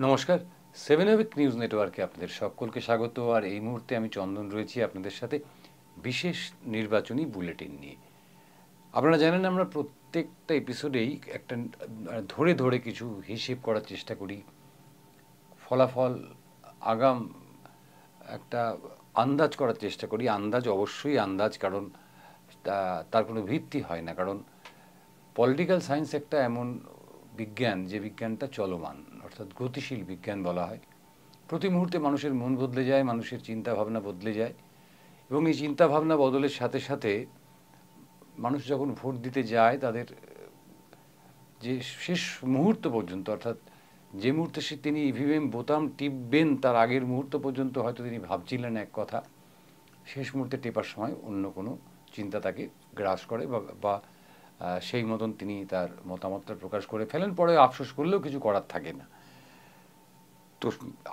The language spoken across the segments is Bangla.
নমস্কার। 7 উইক নিউজ নেটওয়ার্কে আপনাদের সকলকে স্বাগত। আর এই মুহূর্তে আমি চন্দন রয়েছি আপনাদের সাথে বিশেষ নির্বাচনী বুলেটিন নিয়ে। আপনারা জানেন আমরা প্রত্যেকটা এপিসোডেই একটা ধরে ধরে কিছু হিসেব করার চেষ্টা করি, ফলাফল আগাম একটা আন্দাজ করার চেষ্টা করি। আন্দাজ অবশ্যই আন্দাজ, কারণ তার কোনো ভিত্তি হয় না। কারণ পলিটিক্যাল সায়েন্স একটা এমন বিজ্ঞান যে বিজ্ঞানটা চলমান, অর্থাৎ গতিশীল বিজ্ঞান বলা হয়। প্রতি মুহূর্তে মানুষের মন বদলে যায়, মানুষের চিন্তাভাবনা বদলে যায়, এবং এই চিন্তাভাবনা বদলের সাথে সাথে মানুষ যখন ভোট দিতে যায় তাদের যে শেষ মুহূর্ত পর্যন্ত, অর্থাৎ যে মুহূর্তে তিনি ইভিএম বোতাম টিপবেন তার আগের মুহূর্ত পর্যন্ত হয়তো তিনি ভাবছিলেন এক কথা, শেষ মুহূর্তে টেপার সময় অন্য কোনো চিন্তা তাকে গ্রাস করে বা সেই মতন তিনি তার মতামতটা প্রকাশ করে ফেলেন। পরে আফসোস করলেও কিছু করার থাকে না। তো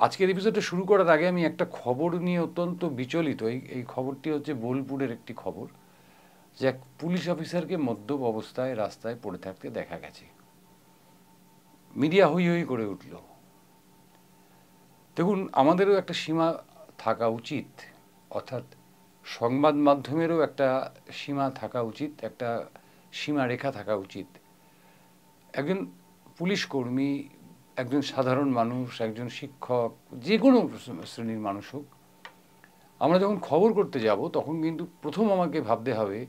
আজকের এপিসোডটা শুরু করার আগে আমি একটা খবর নিয়ে অত্যন্ত বিচলিত। এই খবরটি হচ্ছে বোলপুরের একটি খবর, যে এক পুলিশ অফিসারকে মদ্যপ অবস্থায় রাস্তায় পড়ে থাকতে দেখা গেছে। মিডিয়া হই হই করে উঠল। দেখুন, আমাদেরও একটা সীমা থাকা উচিত, অর্থাৎ সংবাদ মাধ্যমেরও একটা সীমা থাকা উচিত, একটা সীমারেখা থাকা উচিত। একজন পুলিশ কর্মী, একজন সাধারণ মানুষ, একজন শিক্ষক, যে কোনো শ্রেণীর মানুষ হোক, আমরা যখন খবর করতে যাব তখন কিন্তু প্রথম আমাকে ভাবতে হবে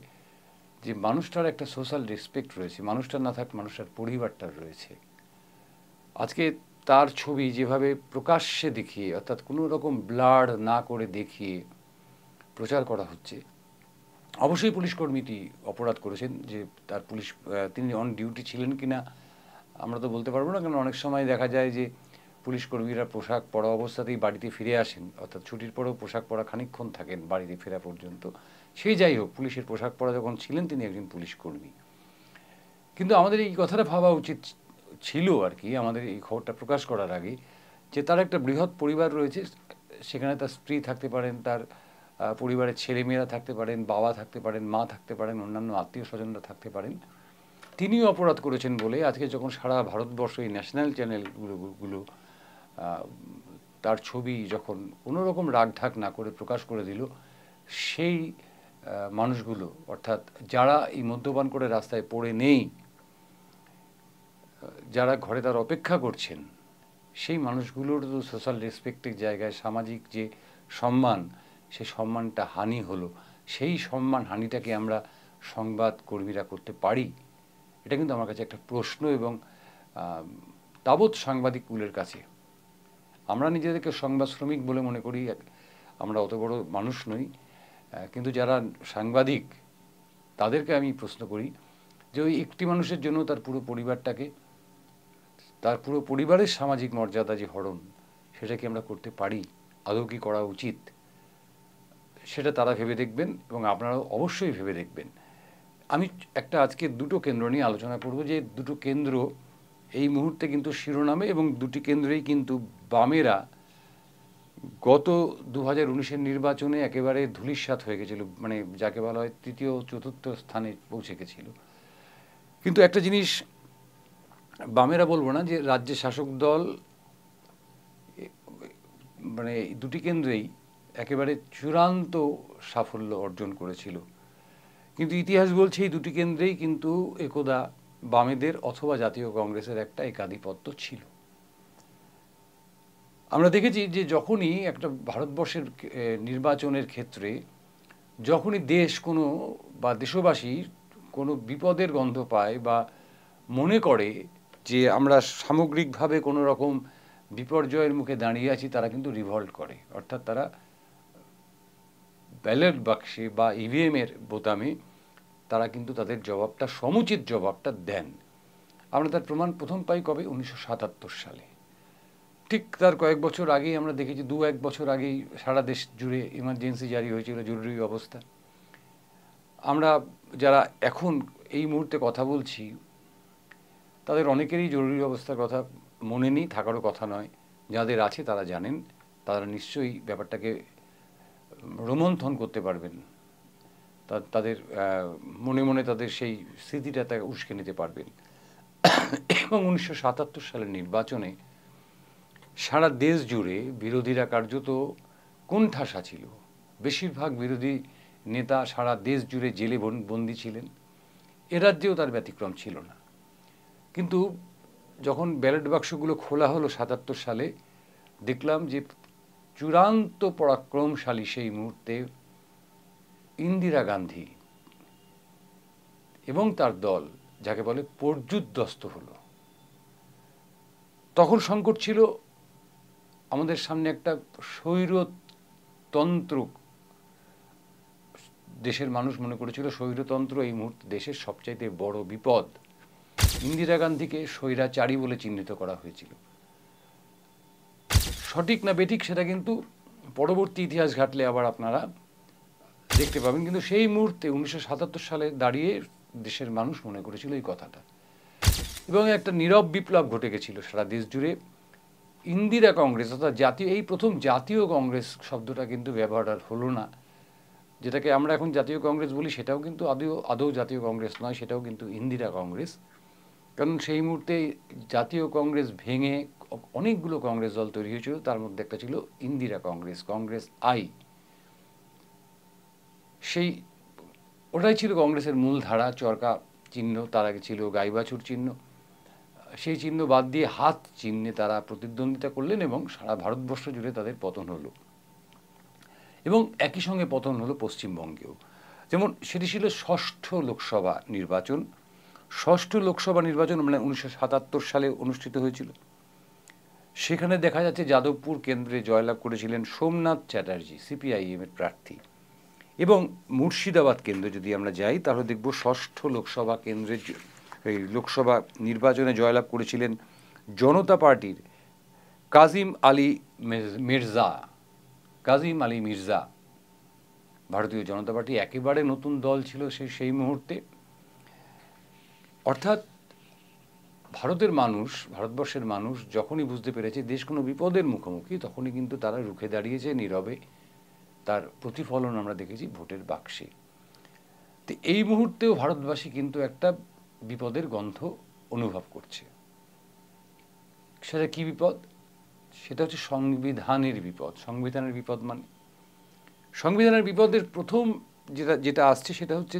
যে মানুষটার একটা সোশ্যাল রেসপেক্ট রয়েছে, মানুষটার না থাক মানুষটার পরিবারটার রয়েছে। আজকে তার ছবি যেভাবে প্রকাশ্যে দেখিয়ে, অর্থাৎ কোনো রকম ব্লার না করে দেখিয়ে প্রচার করা হচ্ছে, অবশ্যই পুলিশ কর্মীটি অপরাধ করেছেন। যে তার তিনি অন ডিউটি ছিলেন কিনা আমরা তো বলতে পারবো না, কারণ অনেক সময় দেখা যায় যে পুলিশ কর্মীরা পোশাক পরা অবস্থাতেই বাড়িতে ফিরে আসেন, অর্থাৎ ছুটির পরেও পোশাক পরা খানিকক্ষণ থাকেন বাড়িতে ফেরা পর্যন্ত। সেই যাই হোক, পুলিশের পোশাক পরা যখন ছিলেন তিনি একজন পুলিশ কর্মী। কিন্তু আমাদের এই কথাটা ভাবা উচিত ছিল আর কি, আমাদের এই খবরটা প্রকাশ করার আগে, যে তার একটা বৃহৎ পরিবার রয়েছে। সেখানে তার স্ত্রী থাকতে পারেন, তার পরিবারের ছেলেমেয়েরা থাকতে পারেন, বাবা থাকতে পারেন, মা থাকতে পারেন, অন্যান্য আত্মীয় স্বজনরা থাকতে পারেন। তিনিও অপরাধ করেছেন বলে আজকে যখন সারা ভারতবর্ষ এই ন্যাশনাল চ্যানেলগুলো তার ছবি যখন কোনো রকম রাগঢাক না করে প্রকাশ করে দিল, সেই মানুষগুলো, অর্থাৎ যারা এই মদ্যপান করে রাস্তায় পড়ে নেই, যারা ঘরে তার অপেক্ষা করছেন, সেই মানুষগুলোর তো সোশ্যাল রেসপেক্টের জায়গায় সামাজিক যে সম্মান, সেই সম্মানটা হানি হলো। সেই সম্মান হানিটাকে আমরা সংবাদ কর্মীরা করতে পারি? এটা কিন্তু আমার কাছে একটা প্রশ্ন। এবং তাবৎ সাংবাদিক কুলের কাছে, আমরা নিজেদেরকে সংবাদ শ্রমিক বলে মনে করি, আমরা অত বড় মানুষ নই, কিন্তু যারা সাংবাদিক তাদেরকে আমি প্রশ্ন করি যে ওই একটি মানুষের জন্য তার পুরো পরিবারটাকে, তার পুরো পরিবারের সামাজিক মর্যাদা যে হরণ, সেটা কি আমরা করতে পারি? আদৌ কি করা উচিত? সেটা তারা ভেবে দেখবেন এবং আপনারাও অবশ্যই ভেবে দেখবেন। আমি আজকে দুটো কেন্দ্র নিয়ে আলোচনা করব, যে দুটো কেন্দ্র এই মুহূর্তে কিন্তু শিরোনামে, এবং দুটি কেন্দ্রেই কিন্তু বামেরা গত 2019-এর নির্বাচনে একেবারে ধূলিসাৎ হয়ে গেছিল, মানে যাকে বলা হয় তৃতীয় চতুর্থ স্থানে পৌঁছে গেছিল। কিন্তু একটা জিনিস বামেরা বলবো না, যে রাজ্যের শাসক দল মানে দুটি কেন্দ্রেই একেবারে চূড়ান্ত সাফল্য অর্জন করেছিল। কিন্তু ইতিহাস বলছে এই দুটি কেন্দ্রেই কিন্তু একদা বামেদের অথবা জাতীয় কংগ্রেসের একটা একাধিপত্য ছিল। আমরা দেখেছি যে যখনই একটা ভারতবর্ষের নির্বাচনের ক্ষেত্রে, যখনই দেশ কোনো বা দেশবাসী কোনো বিপদের গন্ধ পায় বা মনে করে যে আমরা সামগ্রিকভাবে কোনো রকম বিপর্যয়ের মুখে দাঁড়িয়ে আছি, তারা কিন্তু রিভল্ট করে, অর্থাৎ তারা ব্যালট বাক্সে বা ইভিএমের বোতামে তারা কিন্তু তাদের জবাবটা, সমুচিত জবাবটা দেন। আমরা তার প্রমাণ প্রথম পাই কবে? 1977 সালে। ঠিক তার কয়েক বছর আগেই আমরা দেখেছি, 1 বছর আগেই সারা দেশ জুড়ে ইমার্জেন্সি জারি হয়েছিল, জরুরি অবস্থা। আমরা যারা এখন এই মুহূর্তে কথা বলছি তাদের অনেকেরই জরুরি অবস্থার কথা মনে নেই, থাকারও কথা নয়। যাদের আছে তারা জানেন, তারা নিশ্চয়ই ব্যাপারটাকে রোমন্থন করতে পারবেন, তাদের মনে মনে তাদের সেই স্মৃতিটা তাকে উস্কে নিতে পারবেন। এবং 1977 সালের নির্বাচনে সারা দেশ জুড়ে বিরোধীরা কার্যত কোণঠাসা ছিল। বেশিরভাগ বিরোধী নেতা সারা দেশ জুড়ে জেলে বন্দী ছিলেন। এ রাজ্যেও তার ব্যতিক্রম ছিল না। কিন্তু যখন ব্যালট বাক্সগুলো খোলা হলো ৭৭ সালে, দেখলাম যে চূড়ান্ত পরাক্রমশালী সেই মুহূর্তে ইন্দিরা গান্ধী এবং তার দল, যাকে বলে পর্যুদস্ত হলো। তখন সংকট ছিল, আমাদের সামনে একটা স্বৈরতন্ত্র, দেশের মানুষ মনে করেছিল স্বৈরতন্ত্র এই মুহূর্তে দেশের সবচাইতে বড় বিপদ। ইন্দিরা গান্ধীকে স্বৈরাচারী বলে চিহ্নিত করা হয়েছিল। সঠিক না বেঠিক সেটা কিন্তু পরবর্তী ইতিহাস ঘাটলে আবার আপনারা দেখতে পাবেন, কিন্তু সেই মুহূর্তে 1977 সালে দাঁড়িয়ে দেশের মানুষ মনে করেছিল এই কথাটা, এবং একটা নীরব বিপ্লব ঘটে গেছিল সারা দেশ জুড়ে। ইন্দিরা কংগ্রেস অর্থাৎ জাতীয়, এই প্রথম জাতীয় কংগ্রেস শব্দটা কিন্তু ব্যবহার আর হলো না। যেটাকে আমরা এখন জাতীয় কংগ্রেস বলি সেটাও কিন্তু আদৌ জাতীয় কংগ্রেস নয়, সেটাও কিন্তু ইন্দিরা কংগ্রেস। কারণ সেই মুহূর্তে জাতীয় কংগ্রেস ভেঙে অনেকগুলো কংগ্রেস দল তৈরি হয়েছিল, তার মধ্যে একটা ছিল ইন্দিরা কংগ্রেস, কংগ্রেস আই। সেই ওটাই ছিল কংগ্রেসের মূল ধারা, চরকা চিহ্ন, তার আগে ছিল গাই বাছুর চিহ্ন। সেই চিহ্ন বাদ দিয়ে হাত চিহ্নে তারা প্রতিদ্বন্দ্বিতা করলেন এবং সারা ভারতবর্ষ জুড়ে তাদের পতন হলো, এবং একই সঙ্গে পতন হলো পশ্চিমবঙ্গেও। যেমন সেটি ছিল ষষ্ঠ লোকসভা নির্বাচন। ষষ্ঠ লোকসভা নির্বাচন মানে 1977 সালে অনুষ্ঠিত হয়েছিল। সেখানে দেখা যাচ্ছে যাদবপুর কেন্দ্রে জয়লাভ করেছিলেন সোমনাথ চ্যাটার্জি, সিপিআইএম এর প্রার্থী। এবং মুর্শিদাবাদ কেন্দ্রে যদি আমরা যাই তাহলে দেখব ষষ্ঠ লোকসভা কেন্দ্রে এই লোকসভা নির্বাচনে জয়লাভ করেছিলেন জনতা পার্টির কাজিম আলী মির্জা। ভারতীয় জনতা পার্টি একেবারে নতুন দল ছিল সেই মুহূর্তে। অর্থাৎ ভারতবর্ষের মানুষ যখনই বুঝতে পেরেছে দেশ কোনো বিপদের মুখোমুখি, তখনই কিন্তু তারা রুখে দাঁড়িয়েছে নীরবে। তার প্রতিফলন আমরা দেখেছি ভোটের বাক্সে। তো এই মুহূর্তেও ভারতবাসী কিন্তু একটা বিপদের গন্ধ অনুভব করছে। সেটা কি বিপদ? সেটা হচ্ছে সংবিধানের বিপদ। সংবিধানের বিপদ মানে সংবিধানের বিপদের প্রথম যেটা আসছে সেটা হচ্ছে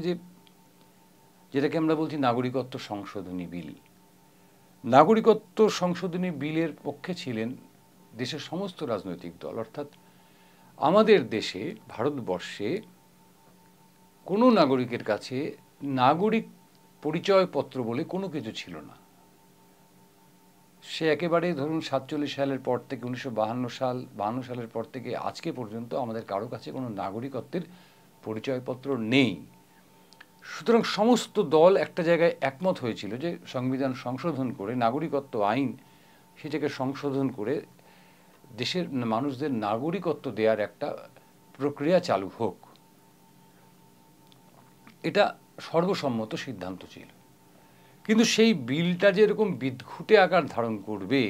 যেটাকে আমরা বলছি নাগরিকত্ব সংশোধনী বিল। নাগরিকত্ব সংশোধনী বিলের পক্ষে ছিলেন দেশের সমস্ত রাজনৈতিক দল। অর্থাৎ আমাদের দেশে, ভারতবর্ষে কোনো নাগরিকের কাছে নাগরিক পরিচয়পত্র বলে কোনো কিছু ছিল না। সে একেবারে ধরুন 47 সালের পর থেকে 1952 সালের পর থেকে আজকে পর্যন্ত আমাদের কারো কাছে কোনো নাগরিকত্বের পরিচয়পত্র নেই। সুতরাং সমস্ত দল একটা জায়গায় একমত হয়েছিল যে সংবিধান সংশোধন করে, নাগরিকত্ব আইন সেটাকে সংশোধন করে দেশের মানুষদের নাগরিকত্ব দেওয়ার একটা প্রক্রিয়া চালু হোক। এটা সর্বসম্মত সিদ্ধান্ত ছিল। কিন্তু সেই বিলটা যে এরকম বিদঘুটে আকার ধারণ করবে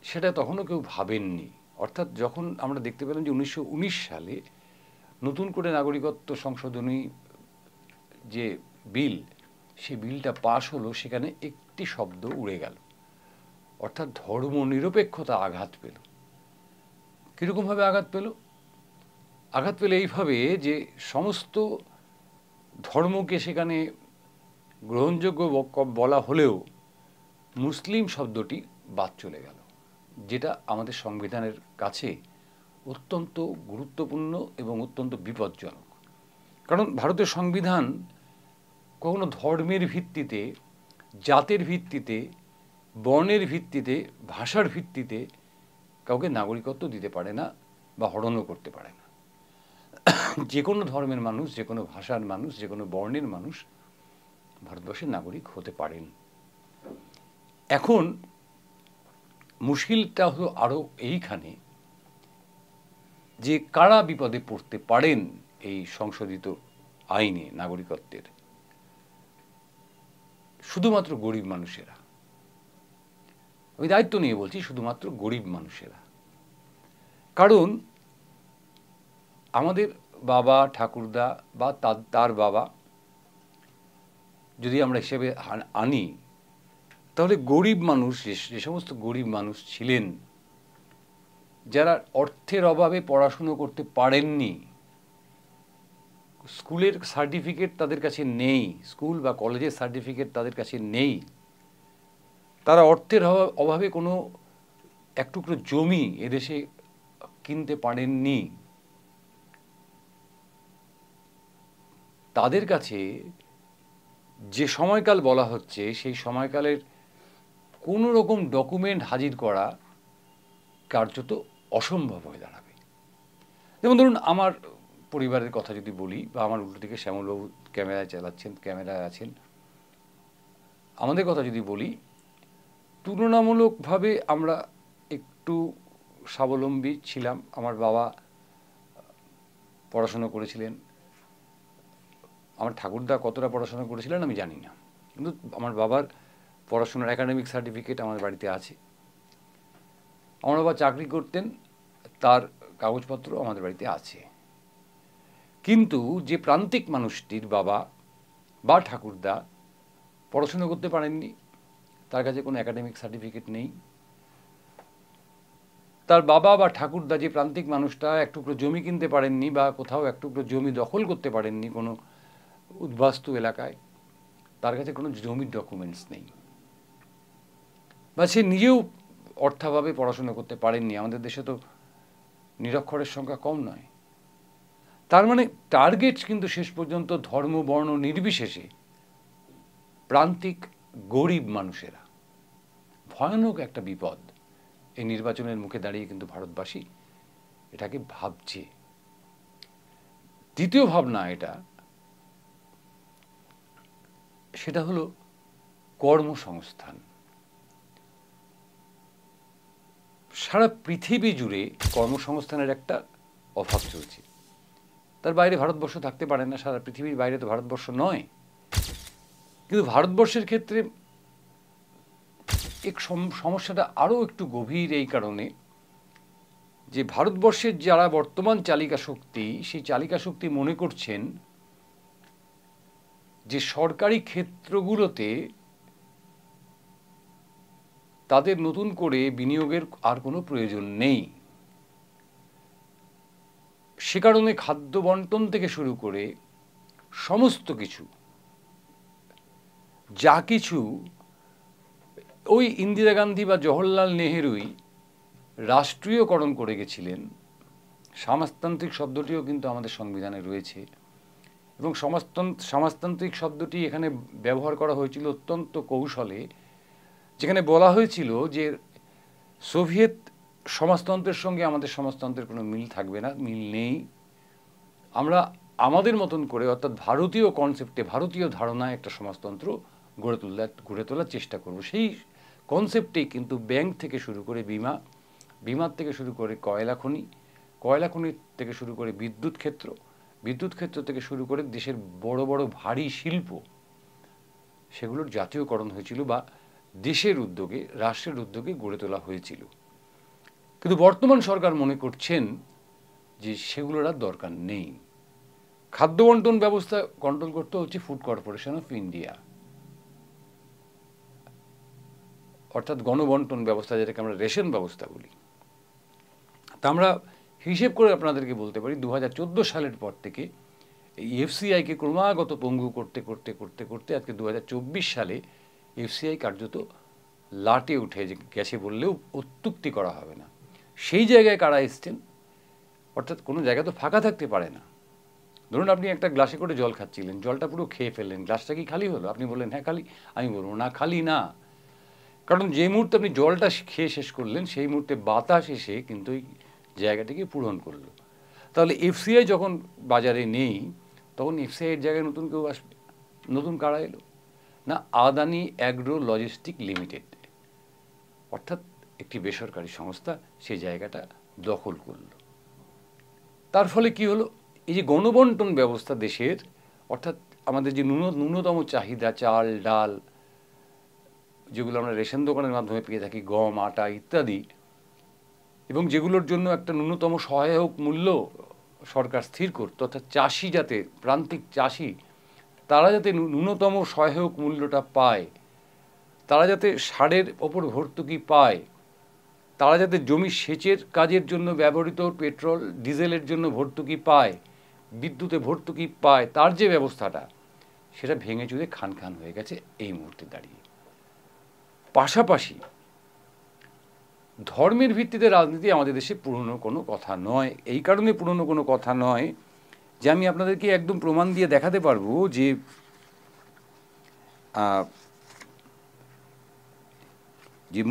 সেটা তখনও কেউ ভাবেননি। অর্থাৎ যখন আমরা দেখতে পেলাম যে 1919 সালে নতুন করে নাগরিকত্ব সংশোধনী যে বিল, সেই বিলটা পাশ হলো, সেখানে একটি শব্দ উড়ে গেল, অর্থাৎ ধর্মনিরপেক্ষতা আঘাত পেল। কীরকমভাবে আঘাত পেল? আঘাত পেল এইভাবে যে সমস্ত ধর্মকে সেখানে গ্রহণযোগ্য বলা হলেও মুসলিম শব্দটি বাদ চলে গেল, যেটা আমাদের সংবিধানের কাছে অত্যন্ত গুরুত্বপূর্ণ এবং অত্যন্ত বিপজ্জনক। কারণ ভারতের সংবিধান কখনো ধর্মের ভিত্তিতে, জাতের ভিত্তিতে, বর্ণের ভিত্তিতে, ভাষার ভিত্তিতে কাউকে নাগরিকত্ব দিতে পারে না বা হরণও করতে পারে না। যে কোনো ধর্মের মানুষ, যে কোনো ভাষার মানুষ, যে কোনো বর্ণের মানুষ ভারতবর্ষের নাগরিক হতে পারেন। এখন মুশকিলটা হলো আরও এইখানে যে কারা বিপদে পড়তে পারেন এই সংশোধিত আইনে নাগরিকত্বের। শুধুমাত্র গরিব মানুষেরা। আমি দায়িত্ব নিয়ে বলছি, শুধুমাত্র গরিব মানুষেরা। কারণ আমাদের বাবা ঠাকুরদা বা তার বাবা যদি আমরা হিসেবে আনি, তাহলে গরিব মানুষ, যে সমস্ত গরিব মানুষ ছিলেন, যারা অর্থের অভাবে পড়াশুনো করতে পারেননি, স্কুলের সার্টিফিকেট তাদের কাছে নেই, স্কুল বা কলেজের সার্টিফিকেট তাদের কাছে নেই, তারা অর্থের অভাবে কোনো এক টুকরো জমি এদেশে কিনতে পারেননি, তাদের কাছে যে সময়কাল বলা হচ্ছে সেই সময়কালের কোনো রকম ডকুমেন্ট হাজির করা কার্যত অসম্ভব হয়ে দাঁড়াবে। যেমন ধরুন আমার পরিবারের কথা যদি বলি, বা আমার উল্টো দিকে শ্যামলবাবু ক্যামেরায় আছেন, আমাদের কথা যদি বলি, তুলনামূলকভাবে আমরা একটু স্বাবলম্বী ছিলাম। আমার বাবা পড়াশুনো করেছিলেন, আমার ঠাকুরদা কতটা পড়াশোনা করেছিলেন আমি জানি না, কিন্তু আমার বাবার পড়াশোনার একাডেমিক সার্টিফিকেট আমার বাড়িতে আছে। আমার বাবা চাকরি করতেন, তার কাগজপত্র আমাদের বাড়িতে আছে। কিন্তু যে প্রান্তিক মানুষটির বাবা বা ঠাকুরদা পড়াশুনো করতে পারেননি, তার কাছে কোনো একাডেমিক সার্টিফিকেট নেই, তার বাবা বা ঠাকুরদা যে প্রান্তিক মানুষটা এক টুকরো জমি কিনতে পারেননি বা কোথাও এক টুকরো জমি দখল করতে পারেননি কোনো উদ্বাস্তু এলাকায়, তার কাছে কোনো জমির ডকুমেন্টস নেই, বা সে নিজেও অর্থাভাবে পড়াশোনা করতে পারেননি। আমাদের দেশে তো নিরক্ষরের সংখ্যা কম নয়। তার মানে টার্গেট কিন্তু শেষ পর্যন্ত ধর্ম বর্ণ নির্বিশেষে প্রান্তিক গরিব মানুষেরা। ভয়ানক একটা বিপদ এই নির্বাচনের মুখে দাঁড়িয়ে কিন্তু ভারতবাসী এটাকে ভাবছে। দ্বিতীয় ভাবনা এটা, সেটা হলো কর্মসংস্থান। সারা পৃথিবী জুড়ে কর্মসংস্থানের একটা অভাব চলছে। তার বাইরে ভারতবর্ষ থাকতে পারে না, সারা পৃথিবীর বাইরে তো ভারতবর্ষ নয়। কিন্তু ভারতবর্ষের ক্ষেত্রে সমস্যাটা আরও একটু গভীর এই কারণে যে ভারতবর্ষের যারা বর্তমান চালিকা শক্তি, সেই চালিকা শক্তি মনে করছেন যে সরকারি ক্ষেত্রগুলোতে তাদের নতুন করে বিনিয়োগের আর কোনো প্রয়োজন নেই। সে কারণে খাদ্য বন্টন থেকে শুরু করে সমস্ত কিছু, যা কিছু ওই ইন্দিরা গান্ধী বা জওহরলাল নেহেরুই রাষ্ট্রীয়করণ করে গেছিলেন, সমাজতান্ত্রিক শব্দটিও কিন্তু আমাদের সংবিধানে রয়েছে, এবং সমাজতান্ত্রিক শব্দটি এখানে ব্যবহার করা হয়েছিল অত্যন্ত কৌশলে, যেখানে বলা হয়েছিল যে সোভিয়েত সমাজতন্ত্রের সঙ্গে আমাদের সমাজতন্ত্রের কোনো মিল থাকবে না, মিল নেই। আমরা আমাদের মতন করে, অর্থাৎ ভারতীয় কনসেপ্টে, ভারতীয় ধারণায় একটা সমাজতন্ত্র গড়ে তোলার চেষ্টা করব। সেই কনসেপ্টেই কিন্তু ব্যাংক থেকে শুরু করে বিমার থেকে শুরু করে কয়লা খনি থেকে শুরু করে বিদ্যুৎ ক্ষেত্র থেকে শুরু করে দেশের বড় বড় ভারী শিল্প, সেগুলোর জাতীয়করণ হয়েছিল বা দেশের উদ্যোগে, রাষ্ট্রের উদ্যোগে গড়ে তোলা হয়েছিল। কিন্তু বর্তমান সরকার মনে করছেন যে সেগুলোর আর দরকার নেই। খাদ্য বন্টন ব্যবস্থা কন্ট্রোল করতে হচ্ছে ফুড কর্পোরেশন অফ ইন্ডিয়া, অর্থাৎ গণবন্টন ব্যবস্থা, যেটাকে আমরা রেশন ব্যবস্থা বলি। তা আমরা হিসেব করে আপনাদেরকে বলতে পারি 2014 সালের পর থেকে এই এফসিআইকে ক্রমাগত পঙ্গু করতে করতে করতে করতে আজকে 2024 সালে এফসিআই কার্যত লাটে উঠে গেছে বললেও অত্যুক্তি করা হবে না। সেই জায়গায় কারা এসছেন, অর্থাৎ কোনো জায়গা তো ফাঁকা থাকতে পারে না। ধরুন আপনি একটা গ্লাসে করে জল খাচ্ছিলেন, জলটা পুরো খেয়ে ফেললেন, গ্লাসটা কি খালি হলো? আপনি বললেন হ্যাঁ খালি। আমি বলবো না, খালি না। কারণ যে মুহূর্তে আপনি জলটা খেয়ে শেষ করলেন, সেই মুহূর্তে বাতাস এসে কিন্তু ওই জায়গাটিকে পূরণ করলো। তাহলে এফসিআই যখন বাজারে নেই, তখন এফসিআইয়ের জায়গায় নতুন কেউ আসবে। নতুন কারা এলো না? আদানি অ্যাগ্রো লজিস্টিক লিমিটেড, অর্থাৎ একটি বেসরকারি সংস্থা সেই জায়গাটা দখল করল। তার ফলে কি হলো? এই যে গণবন্টন ব্যবস্থা দেশের, অর্থাৎ আমাদের যে ন্যূনতম চাহিদা, চাল ডাল, যেগুলো আমরা রেশন দোকানের মাধ্যমে পেয়ে থাকি, গম আটা ইত্যাদি, এবং যেগুলোর জন্য একটা ন্যূনতম সহায়ক মূল্য সরকার স্থির করত, অর্থাৎ চাষি যাতে, প্রান্তিক চাষি, তারা যাতে ন্যূনতম সহায়ক মূল্যটা পায়, তারা যাতে সারের ওপর ভর্তুকি পায়, তারা যাতে জমি সেচের কাজের জন্য ব্যবহৃত পেট্রোল ডিজেলের জন্য ভর্তুকি পায়, বিদ্যুতে ভর্তুকি পায়, তার যে ব্যবস্থাটা সেটা ভেঙে চুরে খান খান হয়ে গেছে এই মুহূর্তে দাঁড়িয়ে। পাশাপাশি ধর্মের ভিত্তিতে রাজনীতি আমাদের দেশে পুরনো কোনো কথা নয়। এই কারণে পুরনো কোনো কথা নয় যে আমি আপনাদেরকে একদম প্রমাণ দিয়ে দেখাতে পারবো যে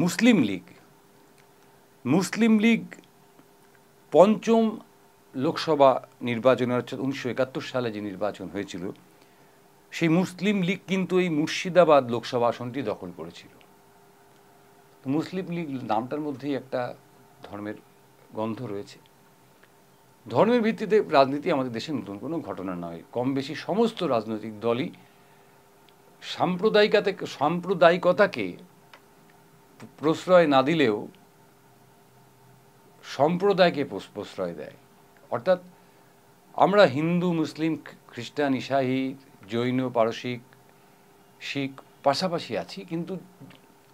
মুসলিম লীগ পঞ্চম লোকসভা নির্বাচনে, অর্থাৎ 1971 সালে যে নির্বাচন হয়েছিল, সেই মুসলিম লীগ কিন্তু এই মুর্শিদাবাদ লোকসভা আসনটি দখল করেছিল। মুসলিম লীগ নামটার মধ্যেই একটা ধর্মের গন্ধ রয়েছে। ধর্মের ভিত্তিতে রাজনীতি আমাদের দেশে নতুন কোনো ঘটনা নয়। কম বেশি সমস্ত রাজনৈতিক দলই সাম্প্রদায়িকতাকে প্রশ্রয় না দিলেও সম্প্রদায়কে প্রশ্রয় দেয়। অর্থাৎ আমরা হিন্দু, মুসলিম, খ্রিস্টান, ইসাই, জৈন, পারসিক, শিখ পাশাপাশি আছি, কিন্তু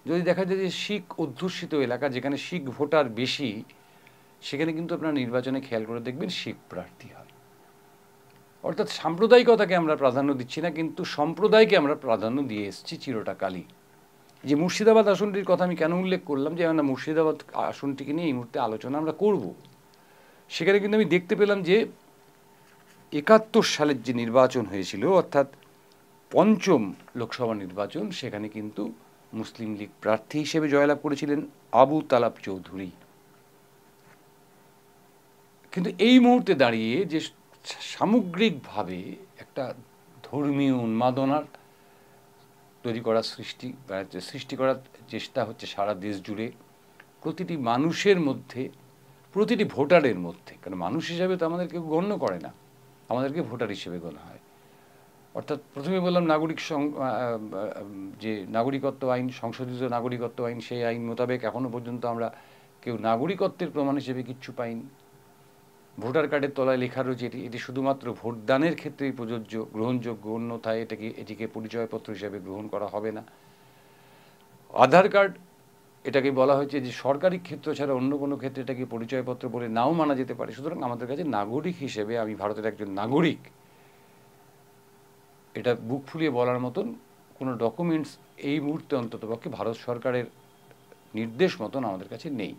যদি দেখা যায় যে শিখ অধ্যুষিত এলাকা, যেখানে শিখ ভোটার বেশি, সেখানে কিন্তু আপনারা নির্বাচনে খেয়াল করে দেখবেন শিখ প্রার্থী হয়। অর্থাৎ সাম্প্রদায়িকতাকে আমরা প্রাধান্য দিচ্ছি না, কিন্তু সম্প্রদায়কে আমরা প্রাধান্য দিয়ে এসেছি চিরটাকালই। যে মুর্শিদাবাদ আসনটির কথা আমি কেন উল্লেখ করলাম, যে আমরা মুর্শিদাবাদ আসনটিকে নিয়ে এই মুহূর্তে আলোচনা আমরা করব, সেখানে কিন্তু আমি দেখতে পেলাম যে 71 সালের যে নির্বাচন হয়েছিল, অর্থাৎ পঞ্চম লোকসভা নির্বাচন, সেখানে কিন্তু মুসলিম লীগ প্রার্থী হিসেবে জয়লাভ করেছিলেন আবু তালাব চৌধুরী। কিন্তু এই মুহূর্তে দাঁড়িয়ে যে সামগ্রিকভাবে একটা ধর্মীয় উন্মাদনার সৃষ্টি করার চেষ্টা হচ্ছে সারা দেশ জুড়ে, প্রতিটি মানুষের মধ্যে, প্রতিটি ভোটারের মধ্যে, কারণ মানুষ হিসাবে তো আমাদের কেউ গণ্য করে না, আমাদেরকে ভোটার হিসেবে গণ্য হয়। অর্থাৎ প্রথমে বললাম যে নাগরিকত্ব আইন, সংশোধিত নাগরিকত্ব আইন, সেই আইন মোতাবেক এখনো পর্যন্ত আমরা কেউ নাগরিকত্বের প্রমাণ হিসেবে কিচ্ছু পাইনি। ভোটার কার্ডের তলায় লেখা রয়েছে এটি শুধুমাত্র ভোটদানের ক্ষেত্রেই প্রযোজ্য, গ্রহণযোগ্য, অন্যথায় এটিকে পরিচয়পত্র হিসেবে গ্রহণ করা হবে না। আধার কার্ড, এটাকে বলা হয়েছে যে সরকারি ক্ষেত্র ছাড়া অন্য কোনো ক্ষেত্রে এটাকে পরিচয়পত্র বলে নাও মানা যেতে পারে। সুতরাং আমাদের কাছে নাগরিক হিসেবে আমি ভারতের একজন নাগরিক, এটা বুক ফুলিয়ে বলার মতন কোনো ডকুমেন্টস এই মুহূর্তে অন্ততপক্ষে ভারত সরকারের নির্দেশ মতন আমাদের কাছে নেই।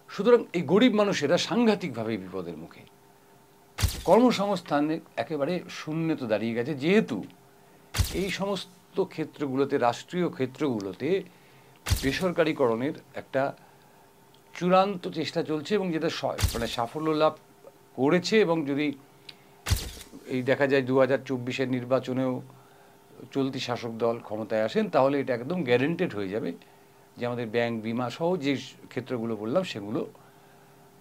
সুতরাং এই গরিব মানুষেরা সাংঘাতিকভাবে বিপদের মুখে। কর্মসংস্থানে একেবারে শূন্যতে দাঁড়িয়ে গেছে, যেহেতু এই সমস্ত ক্ষেত্রগুলোতে, রাষ্ট্রীয় ক্ষেত্রগুলোতে বেসরকারীকরণের একটা চূড়ান্ত চেষ্টা চলছে, এবং যেটা সাফল্য লাভ করেছে। এবং যদি এই দেখা যায় 2024-এর নির্বাচনেও চলতি শাসক দল ক্ষমতায় আসেন, তাহলে এটা একদম গ্যারেন্টেড হয়ে যাবে যে আমাদের ব্যাংক, বিমা সহ যে ক্ষেত্রগুলো বললাম সেগুলো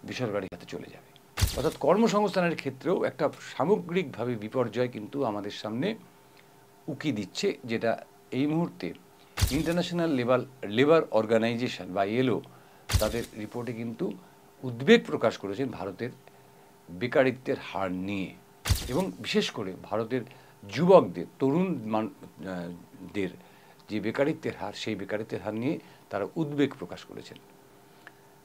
বেসরকারি খাতে চলে যাবে। অর্থাৎ কর্মসংস্থানের ক্ষেত্রেও একটা সামগ্রিকভাবে বিপর্যয় কিন্তু আমাদের সামনে উকি দিচ্ছে, যেটা এই মুহূর্তে ইন্টারন্যাশনাল লেবার অর্গানাইজেশন বা ILO তাদের রিপোর্টে কিন্তু উদ্বেগ প্রকাশ করেছেন ভারতের বেকারিত্বের হার নিয়ে, এবং বিশেষ করে ভারতের যুবকদের, তরুণদের যে বেকারিত্বের হার, সেই বেকারিত্বের হার নিয়ে তারা উদ্বেগ প্রকাশ করেছেন।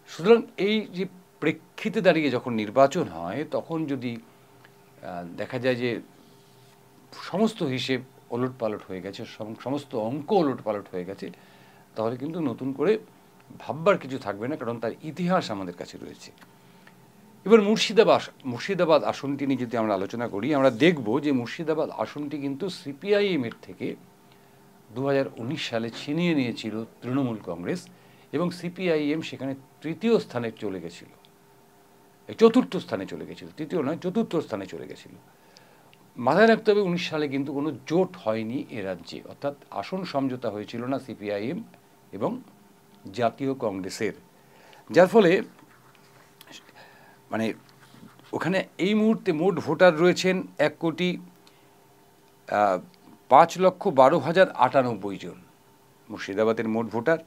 সুতরাং এই যে প্রেক্ষিতে দাঁড়িয়ে যখন নির্বাচন হয়, তখন যদি দেখা যায় যে সমস্ত হিসেব ওলটপালট হয়ে গেছে, সমস্ত অঙ্ক ওলটপালট হয়ে গেছে, তাহলে কিন্তু নতুন করে ভাববার কিছু থাকবে না, কারণ তার ইতিহাস আমাদের কাছে রয়েছে। এবার মুর্শিদাবাদ আসনটি নিয়ে যদি আমরা আলোচনা করি, আমরা দেখব যে মুর্শিদাবাদ আসনটি কিন্তু CPIM-এর থেকে 2019 সালে ছিনিয়ে নিয়েছিল তৃণমূল কংগ্রেস, এবং CPIM সেখানে তৃতীয় স্থানে চলে গেছিল, চতুর্থ স্থানে চলে গেছিল, তৃতীয় নয় চতুর্থ স্থানে চলে গেছিল। মাথায় রাখতে হবে 19 সালে কিন্তু কোনো জোট হয়নি এ রাজ্যে, অর্থাৎ আসন সমঝোতা হয়েছিল না CPIM এবং জাতীয় কংগ্রেসের, যার ফলে মানে ওখানে এই মুহূর্তে মোট ভোটার রয়েছেন 1,05,12,098 জন মুর্শিদাবাদের মোট ভোটার।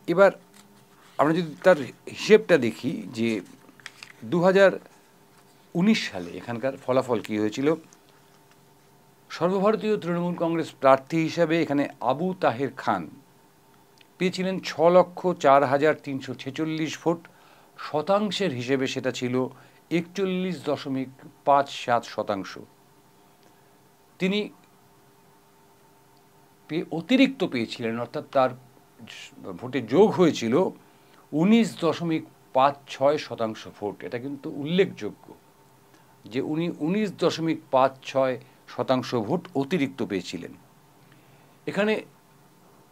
এবার আমরা যদি তার হিসেবটা দেখি যে 2019 সালে এখানকার ফলাফল কী হয়েছিল, সর্বভারতীয় তৃণমূল কংগ্রেস প্রার্থী হিসাবে এখানে আবু তাহের খান পেয়েছিলেন 6,04,346 ভোট। শতাংশের হিসেবে সেটা ছিল 41.57%। তিনি অতিরিক্ত পেয়েছিলেন, অর্থাৎ তার ভোটে যোগ হয়েছিল 19.56% ভোট। এটা কিন্তু উল্লেখযোগ্য যে উনি 19.56% ভোট অতিরিক্ত পেয়েছিলেন। এখানে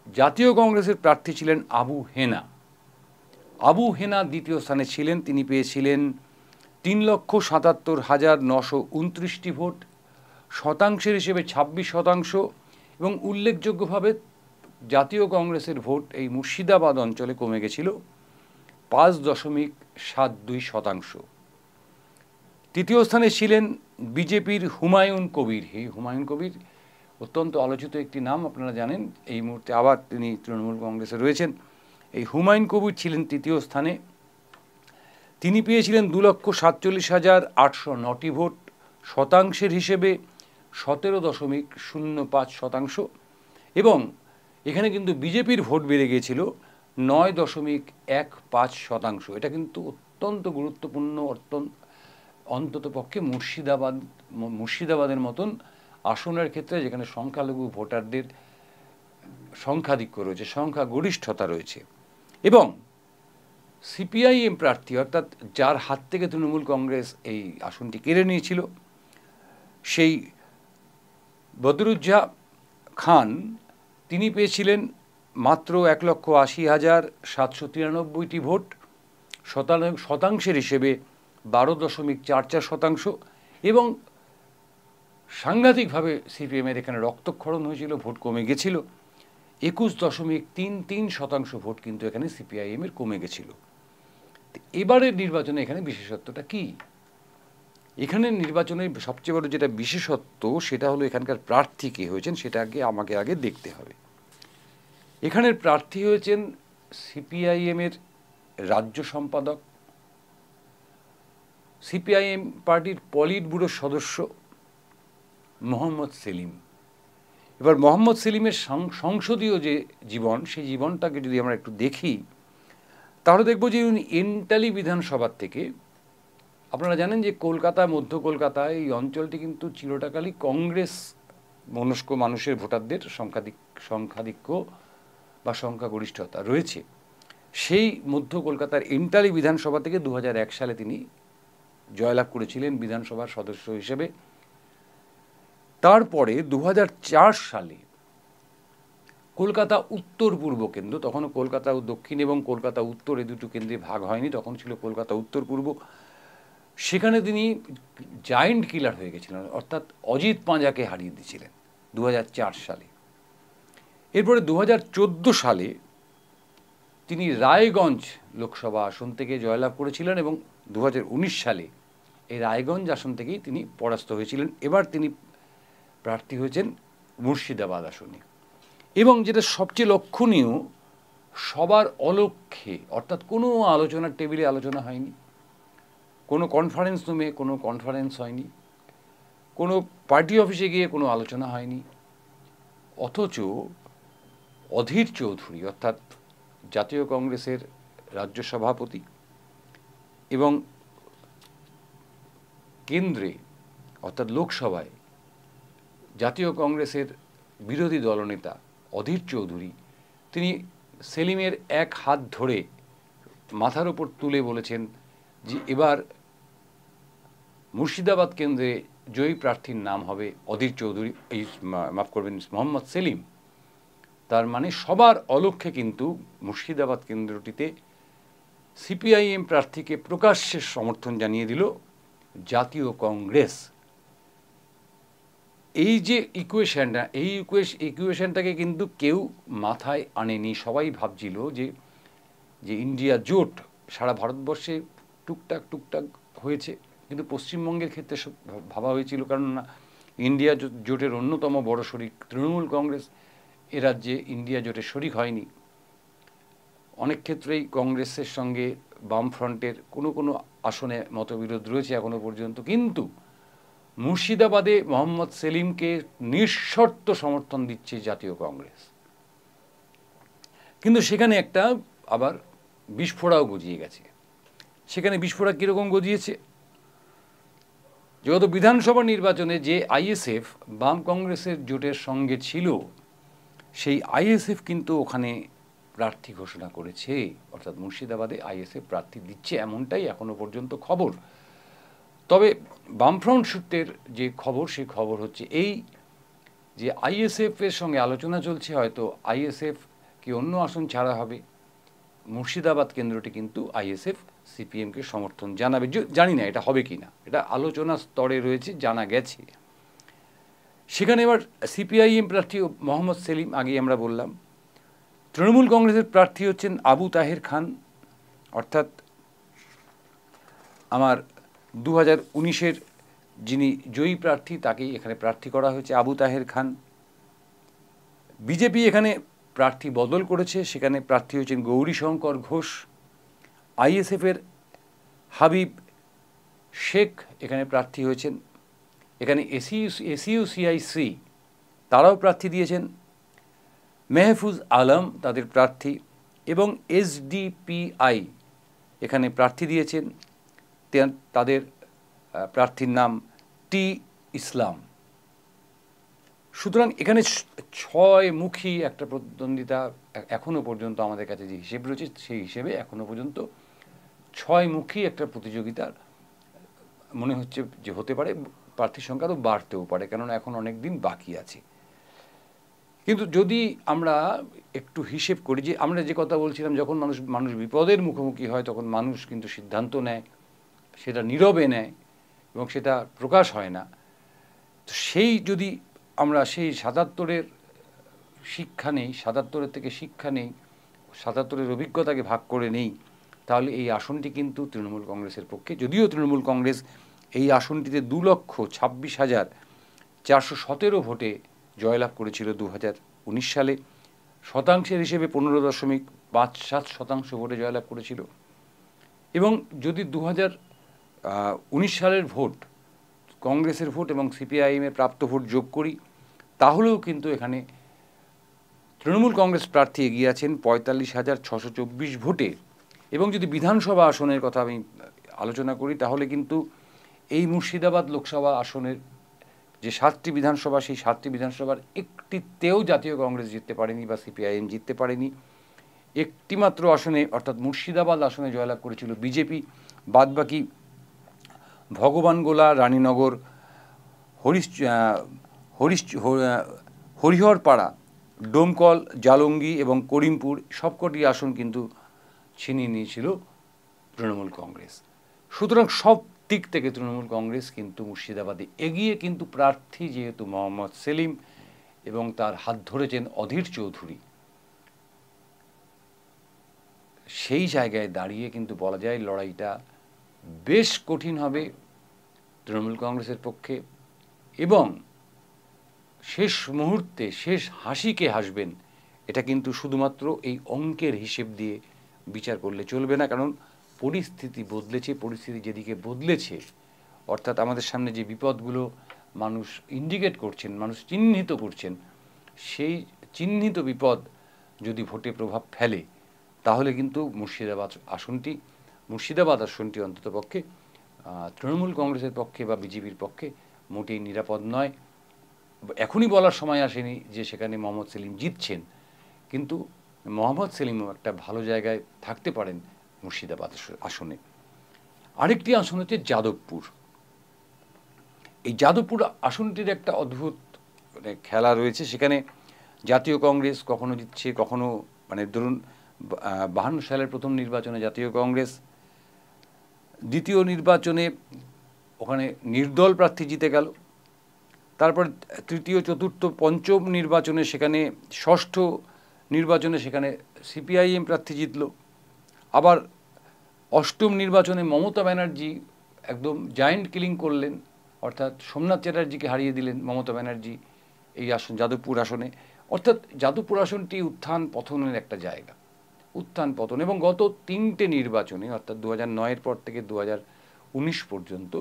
জাতীয় কংগ্রেসের প্রার্থী ছিলেন আবু হেনা। আবু হেনা দ্বিতীয় স্থানে ছিলেন। তিনি পেয়েছিলেন 3,77,929টি ভোট। শতাংশের হিসেবে 26%। এবং উল্লেখযোগ্যভাবে জাতীয় কংগ্রেসের ভোট এই মুর্শিদাবাদ অঞ্চলে কমে গেছিল 5.72%। তৃতীয় স্থানে ছিলেন বিজেপির হুমায়ুন কবির। এই হুমায়ুন কবির অত্যন্ত আলোচিত একটি নাম, আপনারা জানেন। এই মুহূর্তে আবার তিনি তৃণমূল কংগ্রেসে রয়েছেন। এই হুমায়ুন কবির ছিলেন তৃতীয় স্থানে। তিনি পেয়েছিলেন 2,47,809টি ভোট। শতাংশের হিসেবে 17.05%। এবং এখানে কিন্তু বিজেপির ভোট বেড়ে গিয়েছিল 9.15%। এটা কিন্তু অত্যন্ত গুরুত্বপূর্ণ, অন্ততপক্ষে মুর্শিদাবাদের মতন আসনের ক্ষেত্রে, যেখানে সংখ্যালঘু ভোটারদের সংখ্যাধিক্য রয়েছে, সংখ্যাগরিষ্ঠতা রয়েছে। এবং সিপিআইএম প্রার্থী, অর্থাৎ যার হাত থেকে তৃণমূল কংগ্রেস এই আসনটি কেড়ে নিয়েছিল, সেই বদরুজ্জামান খান, তিনি পেয়েছিলেন মাত্র 1,80,793টি ভোট। শতাংশের হিসেবে 12.44%। এবং সাংঘাতিকভাবে সিপিএমের এখানে রক্তক্ষরণ হয়েছিল, ভোট কমে গেছিল। 21.33% ভোট কিন্তু এখানে সিপিআইএমের কমে গেছিল। এবারের নির্বাচনে এখানে বিশেষত্বটা কি? এখানে নির্বাচনের সবচেয়ে বড় যেটা বিশেষত্ব, সেটা হলো এখানকার প্রার্থী কে হয়েছেন সেটা আমাকে আগে দেখতে হবে। এখানের প্রার্থী হয়েছেন সিপিআইএমের রাজ্য সম্পাদক, সিপিআইএম পার্টির পলিট ব্যুরোর সদস্য মোহাম্মদ সেলিম। এবার মোহাম্মদ সেলিমের সংসদীয় যে জীবন, সেই জীবনটাকে যদি আমরা একটু দেখি, তাহলে দেখব যে উনি এন্টালি বিধানসভার থেকে, আপনারা জানেন যে কলকাতা, মধ্য কলকাতায় এই অঞ্চলটি কিন্তু চিরটাকালই কংগ্রেস মনস্ক মানুষের ভোটারদের সংখ্যাধিক্য বা সংখ্যাগরিষ্ঠতা রয়েছে। সেই মধ্য কলকাতার এন্টালি বিধানসভা থেকে 2001 সালে তিনি জয়লাভ করেছিলেন বিধানসভার সদস্য হিসেবে। তারপরে 2004 সালে কলকাতা উত্তর পূর্ব কেন্দ্র, তখনও কলকাতা দক্ষিণ এবং কলকাতা উত্তর এই দুটো কেন্দ্রে ভাগ হয়নি, তখন ছিল কলকাতা উত্তর পূর্ব, সেখানে তিনি জায়েন্ট কিলার হয়ে গেছিলেন, অর্থাৎ অজিত পাঁজাকে হারিয়ে দিয়েছিলেন 2004 সালে। এরপরে 2014 সালে তিনি রায়গঞ্জ লোকসভা আসন থেকে জয়লাভ করেছিলেন এবং 2019 সালে এই রায়গঞ্জ আসন থেকেই তিনি পরাস্ত হয়েছিলেন। এবার তিনি প্রার্থী হয়েছেন মুর্শিদাবাদ আসনে। এবং যেটা সবচেয়ে লক্ষণীয়, সবার অলক্ষ্যে, অর্থাৎ কোনো আলোচনার টেবিলে আলোচনা হয়নি, কোনো কনফারেন্স রুমে কোনো কনফারেন্স হয়নি, কোনো পার্টি অফিসে গিয়ে কোনো আলোচনা হয়নি, অথচ অধীর চৌধুরী, অর্থাৎ জাতীয় কংগ্রেসের রাজ্য সভাপতি এবং কেন্দ্রে অর্থাৎ লোকসভায় জাতীয় কংগ্রেসের বিরোধী দলনেতা অধীর চৌধুরী, তিনি সেলিমের এক হাত ধরে মাথার ওপর তুলে বলেছেন যে এবার মুর্শিদাবাদ কেন্দ্রে জয়ী প্রার্থীর নাম হবে অধীর চৌধুরী, মাফ করবেন, মোহাম্মদ সেলিম। তার মানে সবার অলক্ষ্যে কিন্তু মুর্শিদাবাদ কেন্দ্রটিতে সিপিআইএম প্রার্থীকে প্রকাশ্যে সমর্থন জানিয়ে দিল জাতীয় কংগ্রেস। এই যে ইকুয়েশনটা, এই ইকুয়েশনটাকে কিন্তু কেউ মাথায় আনেনি। সবাই ভাবছিল যে ইন্ডিয়া জোট সারা ভারতবর্ষে টুকটাক হয়েছে, কিন্তু পশ্চিমবঙ্গের ক্ষেত্রে ভাবা হয়েছিল, কারণ না ইন্ডিয়া জোটের অন্যতম বড় শরিক তৃণমূল কংগ্রেস এ রাজ্যে ইন্ডিয়া জোটের শরিক হয়নি। অনেক ক্ষেত্রেই কংগ্রেসের সঙ্গে বামফ্রন্টের কোনো আসনে মতবিরোধ রয়েছে এখনো পর্যন্ত, কিন্তু মুর্শিদাবাদে মোহাম্মদ সেলিমকে নিঃশর্ত সমর্থন দিচ্ছে জাতীয় কংগ্রেস। কিন্তু সেখানে একটা আবার বিস্ফোরাও গজিয়ে গেছে। সেখানে বিস্ফোরা কীরকম গজিয়েছে? গত বিধানসভা নির্বাচনে যে আইএসএফ বাম কংগ্রেসের জোটের সঙ্গে ছিল, সেই আইএসএফ কিন্তু ওখানে প্রার্থী ঘোষণা করেছে, অর্থাৎ মুর্শিদাবাদে আইএসএফ প্রার্থী দিচ্ছে, এমনটাই এখনো পর্যন্ত খবর। তবে বামফ্রন্ট সূত্রের যে খবর, সেই খবর হচ্ছে এই যে আইএসএফের সঙ্গে আলোচনা চলছে, হয়তো আইএসএফ কি অন্য আসন ছাড়া হবে, মুর্শিদাবাদ কেন্দ্রটি কিন্তু আইএসএফ সিপিএমকে সমর্থন জানাবে। জানি না এটা হবে কি না, এটা আলোচনা স্তরে রয়েছে, জানা গেছে। সেখানে এবার সিপিআইএম প্রার্থী মোহাম্মদ সেলিম, আগেই আমরা বললাম। তৃণমূল কংগ্রেসের প্রার্থী হচ্ছেন আবু তাহের খান, অর্থাৎ আমার 2019-এর যিনি জয়ী প্রার্থী, তাকেই এখানে প্রার্থী করা হয়েছে, আবু তাহের খান। বিজেপি এখানে প্রার্থী বদল করেছে, সেখানে প্রার্থী হয়েছেন গৌরীশঙ্কর ঘোষ। আইএসএফের হাবিব শেখ এখানে প্রার্থী হয়েছেন। এখানে এসইউসিআইসি তারাও প্রার্থী দিয়েছেন, মেহফুজ আলম তাদের প্রার্থী, এবং এসডিপিআই এখানে প্রার্থী দিয়েছেন, তাদের প্রার্থীর নাম টি ইসলাম। সুতরাং এখানে 6মুখী একটা প্রতিদ্বন্দ্বিতা এখনো পর্যন্ত আমাদের কাছে যে হিসেব রয়েছে, সেই হিসেবে এখনো পর্যন্ত 6মুখী একটা প্রতিযোগিতার মনে হচ্ছে যে হতে পারে। প্রার্থীর সংখ্যা তো বাড়তেও পারে, কেননা এখন অনেক দিন বাকি আছে। কিন্তু যদি আমরা একটু হিসেব করি, যে আমরা যে কথা বলছিলাম, যখন মানুষ বিপদের মুখোমুখি হয়, তখন মানুষ কিন্তু সিদ্ধান্ত নেয়, সেটা নীরবে নেয় এবং সেটা প্রকাশ হয় না। তো সেই যদি আমরা সেই 77-এর শিক্ষা নেই, 77-এর থেকে শিক্ষা নেই, 77-এর অভিজ্ঞতাকে ভাগ করে নেই, তাহলে এই আসনটি কিন্তু তৃণমূল কংগ্রেসের পক্ষে। যদিও তৃণমূল কংগ্রেস এই আসনটিতে 2,26,417 ভোটে জয়লাভ করেছিল 2019 সালে, শতাংশের হিসেবে 15.57% ভোটে জয়লাভ করেছিল। এবং যদি 2019 সালের ভোট, কংগ্রেসের ভোট এবং সিপিআইএমের প্রাপ্ত ভোট যোগ করি, তাহলেও কিন্তু এখানে তৃণমূল কংগ্রেস প্রার্থী এগিয়ে আছেন 45,624 ভোটে। এবং যদি বিধানসভা আসনের কথা আমি আলোচনা করি, তাহলে কিন্তু এই মুর্শিদাবাদ লোকসভা আসনের যে 7টি বিধানসভা, সেই 7টি বিধানসভার একটিতেও জাতীয় কংগ্রেস জিততে পারেনি বা সিপিআইএম জিততে পারেনি। একটিমাত্র আসনে, অর্থাৎ মুর্শিদাবাদ আসনে জয়লাভ করেছিল বিজেপি। বাদবাকি ভগবানগোলা, রানীনগর, হরিহরপাড়া, ডোমকল, জালঙ্গি এবং করিমপুর সবকটি আসন কিন্তু ছিনিয়ে নিয়েছিল তৃণমূল কংগ্রেস। সুতরাং সব দিক থেকে তৃণমূল কংগ্রেস কিন্তু মুর্শিদাবাদে এগিয়ে, কিন্তু প্রার্থী যেহেতু মোহাম্মদ সেলিম এবং তার হাত ধরেছেন অধীর চৌধুরী, সেই জায়গায় দাঁড়িয়ে কিন্তু বলা যায় লড়াইটা বেশ কঠিন হবে তৃণমূল কংগ্রেসের পক্ষে। এবং শেষ মুহূর্তে শেষ হাসিকে হাসবেন, এটা কিন্তু শুধুমাত্র এই অঙ্কের হিসেব দিয়ে বিচার করলে চলবে না। কারণ পরিস্থিতি বদলেছে, পরিস্থিতি যেদিকে বদলেছে, অর্থাৎ আমাদের সামনে যে বিপদগুলো মানুষ ইন্ডিকেট করছেন, মানুষ চিহ্নিত করছেন, সেই চিহ্নিত বিপদ যদি ভোটে প্রভাব ফেলে, তাহলে কিন্তু মুর্শিদাবাদ আসনটি অন্ততপক্ষে তৃণমূল কংগ্রেসের পক্ষে বা বিজেপির পক্ষে মোটেই নিরাপদ নয়। এখনই বলার সময় আসেনি যে সেখানে মোহাম্মদ সেলিম জিতছেন, কিন্তু মোহাম্মদ সেলিমও একটা ভালো জায়গায় থাকতে পারেন মুর্শিদাবাদ আসনে। আরেকটি আসন হচ্ছে যাদবপুর। এই যাদবপুর আসনটির একটা অদ্ভুত খেলা রয়েছে। সেখানে জাতীয় কংগ্রেস কখনো জিতছে, কখনো, ধরুন 52 সালের প্রথম নির্বাচনে জাতীয় কংগ্রেস, দ্বিতীয় নির্বাচনে ওখানে নির্দল প্রার্থী জিতে গেল, তারপর তৃতীয়, চতুর্থ, পঞ্চম নির্বাচনে, সেখানে ষষ্ঠ নির্বাচনে সেখানে সিপিআইএম প্রার্থী জিতল। আবার অষ্টম নির্বাচনে মমতা ব্যানার্জি একদম জায়েন্ট কিলিং করলেন, অর্থাৎ সোমনাথ চ্যাটার্জিকে হারিয়ে দিলেন মমতা ব্যানার্জি এই আসন, যাদবপুর আসনে। অর্থাৎ যাদবপুর আসনটি উত্থান পতনের একটা জায়গা, উত্থান পতন। এবং গত 3টে নির্বাচনে, অর্থাৎ 2009-এর পর থেকে 2019 পর্যন্ত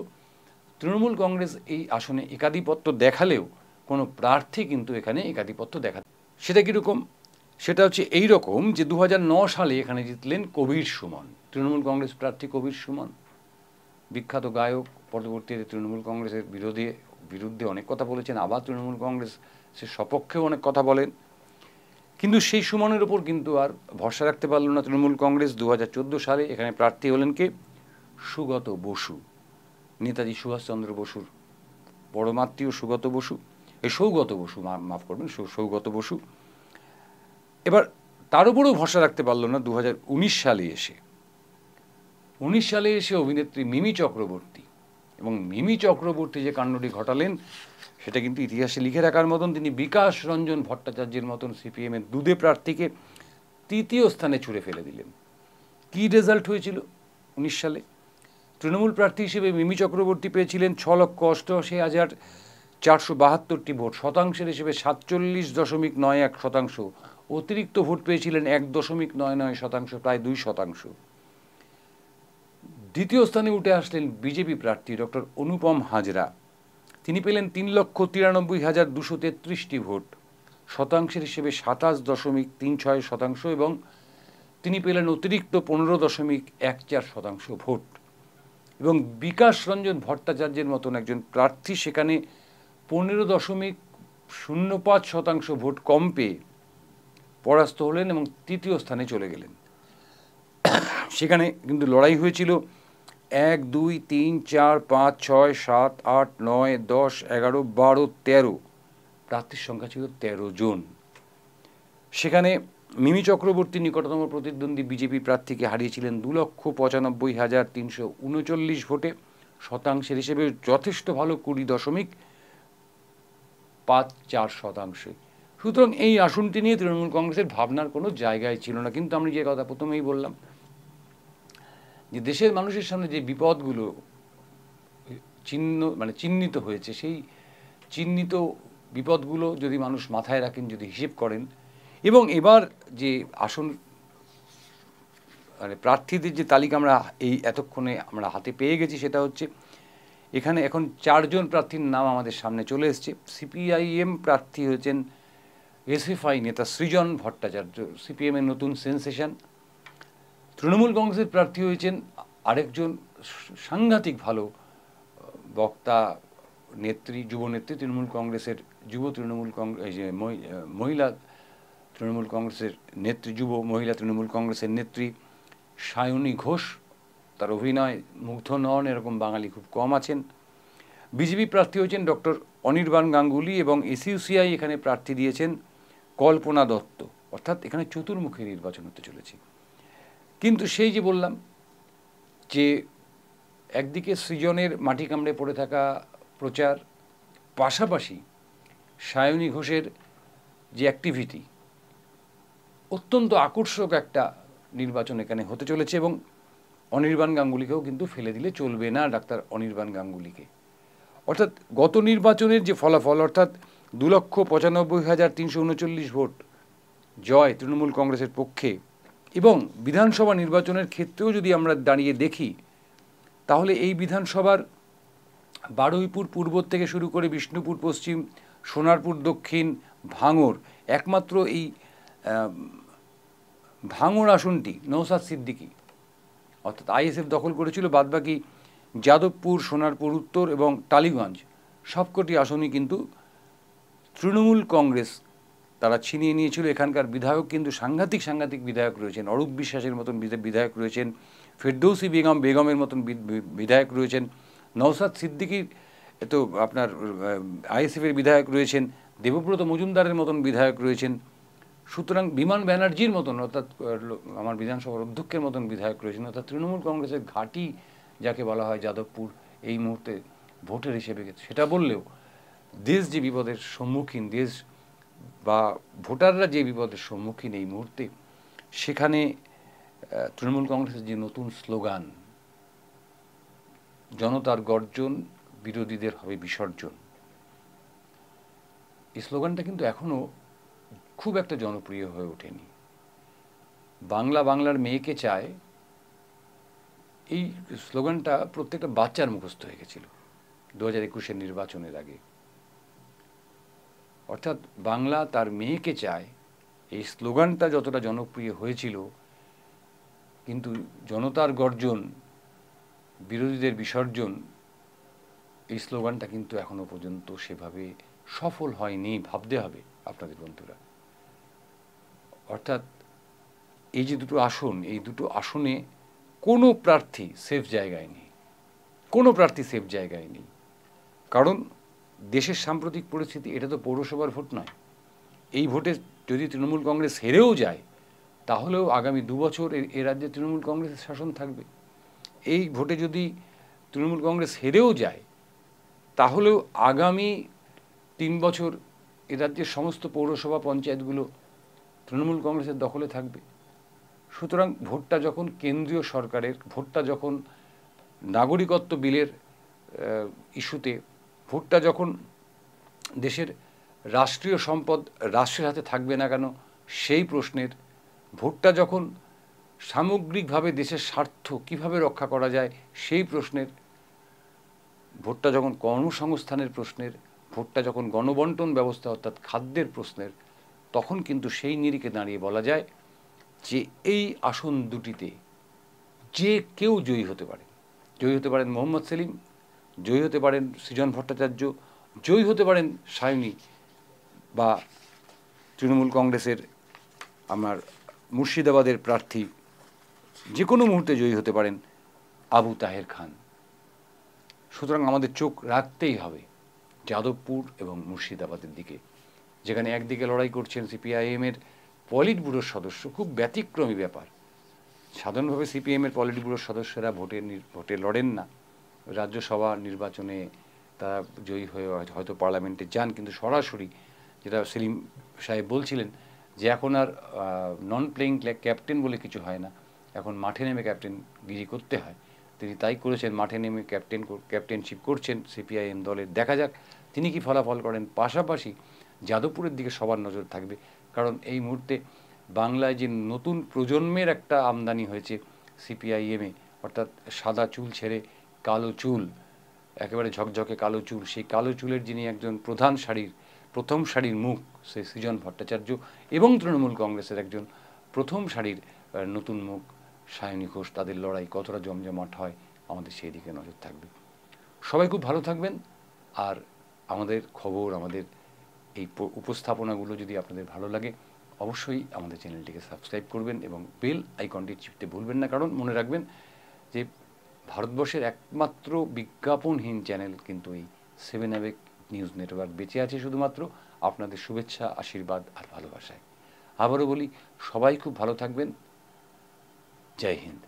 তৃণমূল কংগ্রেস এই আসনে একাধিপত্য দেখালেও কোনো প্রার্থী কিন্তু এখানে একাধিপত্য দেখা, সেটা কীরকম? সেটা হচ্ছে এই রকম যে 2009 সালে এখানে জিতলেন কবির সুমন, তৃণমূল কংগ্রেস প্রার্থী কবির সুমন, বিখ্যাত গায়ক। পরবর্তীতে তৃণমূল কংগ্রেসের বিরুদ্ধে অনেক কথা বলেছেন, আবার তৃণমূল কংগ্রেসের সপক্ষেও অনেক কথা বলেন। কিন্তু সেই সুমনের ওপর কিন্তু আর ভরসা রাখতে পারল না তৃণমূল কংগ্রেস। 2014 সালে এখানে প্রার্থী হলেন কে? সুগত বসু, নেতাজি সুভাষচন্দ্র বসুর পরমাত্মীয় সুগত বসু, সৌগত বসু, মাফ করবেন, সৌগত বসু। এবার তার উপরেও ভরসা রাখতে পারলো না 2019 সালে এসে অভিনেত্রী মিমি চক্রবর্তী। এবং মিমি চক্রবর্তী যে কাণ্ডটি ঘটালেন সেটা কিন্তু ইতিহাসে লিখে রাখার মতন। তিনি বিকাশ রঞ্জন ভট্টাচার্যের মতন সিপিএমের দুদে প্রার্থীকে তৃতীয় স্থানে ছুঁড়ে ফেলে দিলেন। কি রেজাল্ট হয়েছিল 19 সালে? তৃণমূল প্রার্থী হিসেবে মিমি চক্রবর্তী পেয়েছিলেন 6,88,472টি ভোট, শতাংশের হিসেবে 47.91%। অতিরিক্ত ভোট পেয়েছিলেন 1.99%, প্রায় 2%। দ্বিতীয় স্থানে উঠে আসলেন বিজেপি প্রার্থী ডক্টর অনুপম হাজরা। তিনি পেলেন 3,93,233টি ভোট, শতাংশের হিসেবে 27.36%, এবং তিনি পেলেন অতিরিক্ত 15.14% ভোট। এবং বিকাশ রঞ্জন ভট্টাচার্যের মতন একজন প্রার্থী সেখানে 15.05% ভোট কম পেয়ে পরাস্ত হলেন এবং তৃতীয় স্থানে চলে গেলেন। সেখানে কিন্তু লড়াই হয়েছিল 1, 2, 3, 4, 5, 6, 7, 8, 9, 10, 11, 12, 13 প্রার্থীর সংখ্যা ছিল 13 জন। সেখানে মিমি চক্রবর্তী নিকটতম প্রতিদ্বন্দ্বী বিজেপি প্রার্থীকে হারিয়েছিলেন 2,95,339 ভোটে, শতাংশের হিসেবে যথেষ্ট ভালো, 20.54%। সুতরাং এই আসনটি নিয়ে তৃণমূল কংগ্রেসের ভাবনার কোনো জায়গায় ছিল না। কিন্তু আমি যে কথা প্রথমেই বললাম যে দেশের মানুষের সামনে যে বিপদগুলো চিহ্নিত হয়েছে, সেই চিহ্নিত বিপদগুলো যদি মানুষ মাথায় রাখেন, যদি হিসেব করেন, এবং এবার যে আসন প্রার্থীদের যে তালিকা এতক্ষণে আমরা হাতে পেয়ে গেছি, সেটা হচ্ছে এখানে এখন 4 জন প্রার্থীর নাম আমাদের সামনে চলে এসছে। সিপিআইএম প্রার্থী হয়েছেন এসএফআই নেতা সৃজন ভট্টাচার্য, সিপিএমের নতুন সেন্সেশন। তৃণমূল কংগ্রেসের প্রার্থী হয়েছেন আরেকজন সাংঘাতিক ভালো বক্তা, নেত্রী, যুবনেত্রী, তৃণমূল কংগ্রেসের মহিলা তৃণমূল কংগ্রেসের নেত্রী, যুব মহিলা তৃণমূল কংগ্রেসের নেত্রী সায়নী ঘোষ। তার অভিনয় মুগ্ধ নন এরকম বাঙালি খুব কম আছেন। বিজেপি প্রার্থী হয়েছেন ডক্টর অনির্বাণ গাঙ্গুলি, এবং এসইউসিআই এখানে প্রার্থী দিয়েছেন কল্পনা দত্ত। অর্থাৎ এখানে চতুর্মুখী নির্বাচন হতে চলেছে। কিন্তু সেই যে বললাম যে একদিকে সৃজনের মাটি কামড়ে পড়ে থাকা প্রচার, পাশাপাশি সায়নী ঘোষের যে অ্যাক্টিভিটি, অত্যন্ত আকর্ষক একটা নির্বাচন এখানে হতে চলেছে। এবং অনির্বাণ গাঙ্গুলিকেও কিন্তু ফেলে দিলে চলবে না, ডাক্তার অনির্বাণ গাঙ্গুলিকে। অর্থাৎ গত নির্বাচনের যে ফলাফল, অর্থাৎ 2,95,339 ভোট জয় তৃণমূল কংগ্রেসের পক্ষে, এবং বিধানসভা নির্বাচনের ক্ষেত্রেও যদি আমরা দাঁড়িয়ে দেখি, তাহলে এই বিধানসভার বারুইপুর পূর্ব থেকে শুরু করে বিষ্ণুপুর পশ্চিম, সোনারপুর দক্ষিণ, ভাঙড়, একমাত্র এই ভাঙড় আসনটি নওশাদ সিদ্দিকী অর্থাৎ আইএসএফ দখল করেছিল। বাদবাকি যাদবপুর, সোনারপুর উত্তর এবং টালিগঞ্জ সবকটি আসনই কিন্তু তৃণমূল কংগ্রেস তারা ছিনিয়ে নিয়েছিল। এখানকার বিধায়ক কিন্তু সাংঘাতিক বিধায়ক রয়েছেন, অরূপ বিশ্বাসের মতন বিধায়ক রয়েছেন, ফেরদৌসী বেগমের মতন বিধায়ক রয়েছেন, নওশাদ সিদ্দিকীর তো আপনার আইএসএফের বিধায়ক রয়েছেন, দেবব্রত মজুমদারের মতন বিধায়ক রয়েছেন। সুতরাং বিমান ব্যানার্জির মতন, অর্থাৎ আমার বিধানসভার অধ্যক্ষের মতন বিধায়ক রয়েছেন। অর্থাৎ তৃণমূল কংগ্রেসের ঘাঁটি যাকে বলা হয় যাদবপুর এই মুহূর্তে ভোটের হিসেবে, সেটা বললেও দেশ যে বিপদের সম্মুখীন, দেশ বা ভোটাররা যে বিপদের সম্মুখীন এই মুহূর্তে, সেখানে তৃণমূল কংগ্রেসের যে নতুন স্লোগান, জনতার গর্জন, বিরোধীদের হবে বিসর্জন, এই স্লোগানটা কিন্তু এখনও খুব একটা জনপ্রিয় হয়ে ওঠেনি। বাংলার মেয়েকে চায়, এই স্লোগানটা প্রত্যেকটা বাচ্চার মুখস্থ হয়ে গেছিল। 2021-এর নির্বাচনের আগে। অর্থাৎ বাংলা তার মেয়েকে চায়, এই স্লোগানটা যতটা জনপ্রিয় হয়েছিল, কিন্তু জনতার গর্জন, বিরোধীদের বিসর্জন, এই স্লোগানটা কিন্তু এখনো পর্যন্ত সেভাবে সফল হয়নি, ভাবতে হবে আপনাদের বন্ধুরা। অর্থাৎ এই যে দুটো আসন, এই দুটো আসনে কোনো প্রার্থী সেফ জায়গায় নেই, কোনো প্রার্থী সেফ জায়গায় নেই। কারণ দেশের সাম্প্রতিক পরিস্থিতি, এটা তো পৌরসভার ভোট নয়। এই ভোটে যদি তৃণমূল কংগ্রেস হেরেও যায়, তাহলেও আগামী 2 বছর এ রাজ্যে তৃণমূল কংগ্রেসের শাসন থাকবে। এই ভোটে যদি তৃণমূল কংগ্রেস হেরেও যায়, তাহলেও আগামী 3 বছর এ রাজ্যের সমস্ত পৌরসভা পঞ্চায়েতগুলো তৃণমূল কংগ্রেসের দখলে থাকবে। সুতরাং ভোটটা যখন কেন্দ্রীয় সরকারের, ভোটটা যখন নাগরিকত্ব বিলের ইস্যুতে, ভোটটা যখন দেশের রাষ্ট্রীয় সম্পদ রাষ্ট্রের হাতে থাকবে না কেন সেই প্রশ্নের, ভোটটা যখন সামগ্রিকভাবে দেশের স্বার্থ কীভাবে রক্ষা করা যায় সেই প্রশ্নের, ভোটটা যখন কর্মসংস্থানের প্রশ্নের, ভোটটা যখন গণবন্টন ব্যবস্থা অর্থাৎ খাদ্যের প্রশ্নের, তখন কিন্তু সেই নিরিখে দাঁড়িয়ে বলা যায় যে এই আসন দুটিতে যে কেউ জয়ী হতে পারে। জয়ী হতে পারেন মোহাম্মদ সেলিম, জয়ী হতে পারেন সৃজন ভট্টাচার্য, জয়ী হতে পারেন সায়নী, বা তৃণমূল কংগ্রেসের আমার মুর্শিদাবাদের প্রার্থী যে কোনো মুহূর্তে জয়ী হতে পারেন আবু তাহের খান। সুতরাং আমাদের চোখ রাখতেই হবে যাদবপুর এবং মুর্শিদাবাদের দিকে, যেখানে একদিকে লড়াই করছেন সিপিআইএমের পলিট ব্যুরোর সদস্য। খুব ব্যতিক্রমী ব্যাপার, সাধারণভাবে সিপিএমের পলিট ব্যুরোর সদস্যরা ভোটে লড়েন না। রাজ্যসভা নির্বাচনে তারা জয়ী হয়ে হয়তো পার্লামেন্টে যান, কিন্তু সরাসরি, যেটা সেলিম সাহেব বলছিলেন, যে এখন আর নন প্লেয়িং ক্যাপ্টেন বলে কিছু হয় না, এখন মাঠে নেমে ক্যাপ্টেনগিরি করতে হয়। তিনি তাই করেছেন, মাঠে নেমে ক্যাপ্টেনশিপ করছেন সিপিআইএম দলের। দেখা যাক তিনি কি ফলাফল করেন। পাশাপাশি যাদবপুরের দিকে সবার নজর থাকবে, কারণ এই মুহূর্তে বাংলায় যে নতুন প্রজন্মের একটা আমদানি হয়েছে সিপিআইএমে, অর্থাৎ সাদা চুল ছেড়ে কালো চুল, একেবারে ঝকঝকে কালো চুল, সেই কালো চুলের যিনি একজন প্রথম সারির মুখ, সে সৃজন ভট্টাচার্য, এবং তৃণমূল কংগ্রেসের একজন প্রথম সারির নতুন মুখ সায়নী ঘোষ, তাদের লড়াই কতটা জমজমাট হয় আমাদের সেই দিকে নজর থাকবে। সবাই খুব ভালো থাকবেন। আর আমাদের খবর, আমাদের এই উপস্থাপনাগুলো যদি আপনাদের ভালো লাগে, অবশ্যই আমাদের চ্যানেলটিকে সাবস্ক্রাইব করবেন এবং বেল আইকনটি চিপতে ভুলবেন না। কারণ মনে রাখবেন যে ভারতবর্ষের একমাত্র বিজ্ঞাপনহীন চ্যানেল কিন্তু এই 7 অ্যাওয়েক নিউজ নেটওয়ার্ক বেঁচে আছে শুধুমাত্র আপনাদের শুভেচ্ছা, আশীর্বাদ আর ভালোবাসায়। আবারও বলি, সবাই খুব ভালো থাকবেন। জয় হিন্দ।